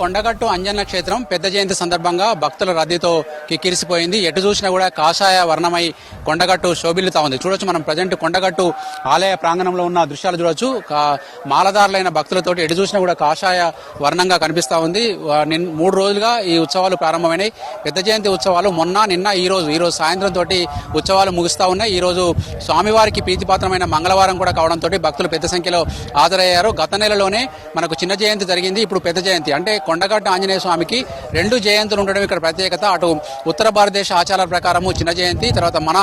కొండగట్టు అంజన్న క్షేత్రం పెద్ద జయంతి సందర్భంగా భక్తుల రద్దీతో కిక్కిరిసిపోయింది. ఎటు చూసినా కూడా కాషాయ వర్ణమై కొండగట్టు శోభిల్లుతా ఉంది. చూడొచ్చు, మనం ప్రజెంట్ కొండగట్టు ఆలయ ప్రాంగణంలో ఉన్న దృశ్యాలు చూడొచ్చు. మాలదారులైన భక్తులతోటి ఎటు చూసినా కూడా కాషాయ వర్ణంగా కనిపిస్తా ఉంది. 3 రోజులుగా ఈ ఉత్సవాలు ప్రారంభమైనాయి. పెద్ద జయంతి ఉత్సవాలు నిన్న ఈ రోజు సాయంత్రం తోటి ఉత్సవాలు ముగుస్తా ఉన్నాయి. ఈ రోజు స్వామివారికి ప్రీతిపాత్రమైన మంగళవారం కూడా కావడంతో భక్తులు పెద్ద సంఖ్యలో హాజరయ్యారు. గత నెలలోనే మనకు చిన్న జయంతి జరిగింది, ఇప్పుడు పెద్ద జయంతి. అంటే కొండగట్టు ఆంజనేయ స్వామికి 2 జయంతులు ఉండడం ఇక్కడ ప్రత్యేకత. అటు ఉత్తర భారతదేశ ఆచారాల ప్రకారము చిన్న జయంతి, తర్వాత మన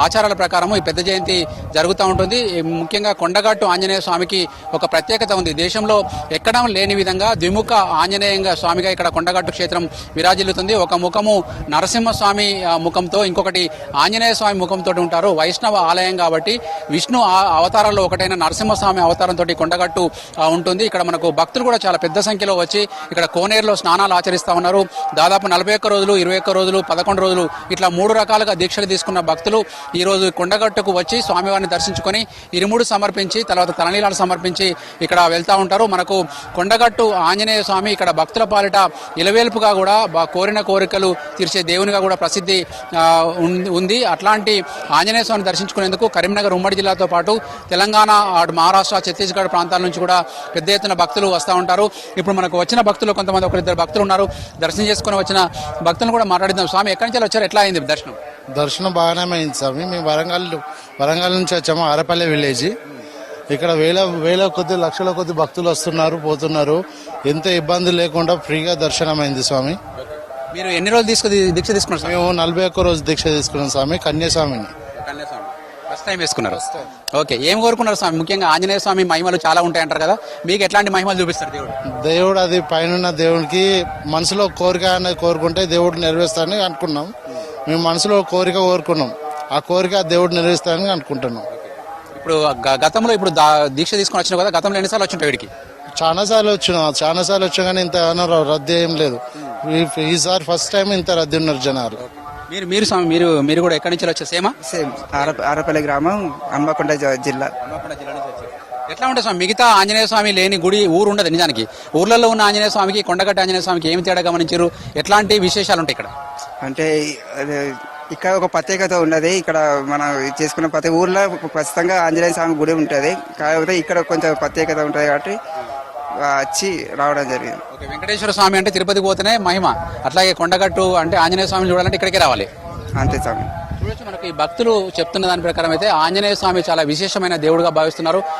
ఆచారాల ప్రకారము ఈ పెద్ద జయంతి జరుగుతూ ఉంటుంది. ముఖ్యంగా కొండగట్టు ఆంజనేయ స్వామికి ఒక ప్రత్యేకత ఉంది. దేశంలో ఎక్కడా లేని విధంగా ద్విముఖ ఆంజనేయ స్వామిగా ఇక్కడ కొండగట్టు క్షేత్రం విరాజిల్లుతుంది. ఒక ముఖము నరసింహస్వామి ముఖంతో, ఇంకొకటి ఆంజనేయ స్వామి ముఖంతో ఉంటారు. వైష్ణవ ఆలయం కాబట్టి విష్ణు అవతారాల్లో ఒకటైన నరసింహస్వామి అవతారంతో కొండగట్టు ఉంటుంది. ఇక్కడ మనకు భక్తులు కూడా చాలా పెద్ద సంఖ్యలో వచ్చి ఇక్కడ కోనేరులో స్నానాలు ఆచరిస్తా ఉన్నారు. దాదాపు 41 రోజులు, 21 రోజులు, 11 రోజులు ఇట్లా 3 రకాలుగా దీక్షలు తీసుకున్న భక్తులు ఈ రోజు కొండగట్టుకు వచ్చి స్వామివారిని దర్శించుకొని ఇరుముడు సమర్పించి తర్వాత తలనీలాలు సమర్పించి ఇక్కడ వెళ్తా ఉంటారు. మనకు కొండగట్టు ఆంజనేయ స్వామి ఇక్కడ భక్తుల పాలిట ఇలవేల్పుగా కూడా కోరిన కోరికలు తీర్చే దేవునిగా కూడా ప్రసిద్ధి ఉంది. అట్లాంటి ఆంజనేయ స్వామిని దర్శించుకునేందుకు కరీంనగర్ ఉమ్మడి జిల్లాతో పాటు తెలంగాణ, మహారాష్ట్ర, ఛత్తీస్గఢ్ ప్రాంతాల నుంచి కూడా పెద్ద ఎత్తున భక్తులు వస్తూ ఉంటారు. ఇప్పుడు మనకు వచ్చిన భక్తులు కొంతమంది 1-2 భక్తులు ఉన్నారు. దర్శనం చేసుకుని వచ్చిన భక్తులను కూడా మాట్లాడిద్దాం. స్వామి, ఎక్కడి నుంచి వచ్చారు, ఎట్లా అయింది దర్శనం? దర్శనం బాగానే అయింది స్వామి. మేము వరంగల్ నుంచి వచ్చాము, ఆరపల్లి విలేజ్. ఇక్కడ వేల కొద్ది లక్షల కొద్ది భక్తులు వస్తున్నారు, పోతున్నారు. ఎంత ఇబ్బంది లేకుండా ఫ్రీగా దర్శనం అయింది స్వామి. మీరు ఎన్ని రోజులు దీక్ష తీసుకున్నారు? మేము 41 రోజు దీక్ష తీసుకున్నాం స్వామి. కన్యాస్వామిని ఫస్ట్ టైం వేసుకున్నారు. ఓకే, ఏం కోరుకున్నారు స్వామి? ముఖ్యంగా ఆంజనేయ స్వామి మహిమలు చాలా ఉంటాయంటారు కదా, మీకు ఎట్లాంటి మహిమలు చూపిస్తారు దేవుడు? అది పైన దేవుడికి మనసులో కోరిక అనేది కోరుకుంటే దేవుడు నెరవేరుస్తాడని అనుకున్నాం. మేము మనసులో కోరిక కోరుకున్నాం, ఆ కోరిక దేవుడు నెరవేరుస్తాడని అనుకుంటున్నాం. ఇప్పుడు గతంలో దీక్ష తీసుకుని వచ్చినావు కదా, గతంలో ఎన్నిసార్లు వచ్చింటావు వీడికి? చాలా సార్లు వచ్చినా కానీ ఇంత రద్దీ ఏం లేదు. ఈసారి ఫస్ట్ టైం ఇంత రద్దీ ఉన్నారు జనాలు. మీరు స్వామి, మీరు కూడా ఎక్కడి నుంచి వచ్చారు? సేమ్ ఆరపల్లి గ్రామం, హన్మకొండ జిల్లా. ఎట్లా ఉంటుంది స్వామి? మిగతా ఆంజనేయ స్వామి లేని ఊరు ఉండదు నిజానికి. ఊర్లలో ఉన్న ఆంజనేయ స్వామికి, కొండగట్టు ఆంజనేయ స్వామికి ఏమి తేడా గమనించారు? ఎట్లాంటి విశేషాలు ఉంటాయి ఇక్కడ? అంటే ఇక్కడ ఒక ప్రత్యేకత ఉన్నది. ఇక్కడ మనం చేసుకున్న ప్రతి ఊర్లో ఖచ్చితంగా ఆంజనేయ స్వామి గుడి ఉంటుంది. కాకపోతే ఇక్కడ కొంచెం ప్రత్యేకత ఉంటుంది కాబట్టి వచ్చి రావడం జరిగింది. వెంకటేశ్వర స్వామి అంటే తిరుపతి పోతేనే మహిమ, అట్లాగే కొండగట్టు అంటే ఆంజనేయ స్వామిని చూడాలంటే ఇక్కడికే రావాలి. అంతే స్వామి. చూడొచ్చు, మనకి భక్తులు చెప్తున్న దాని ప్రకారం అయితే ఆంజనేయ స్వామి చాలా విశేషమైన దేవుడుగా భావిస్తున్నారు.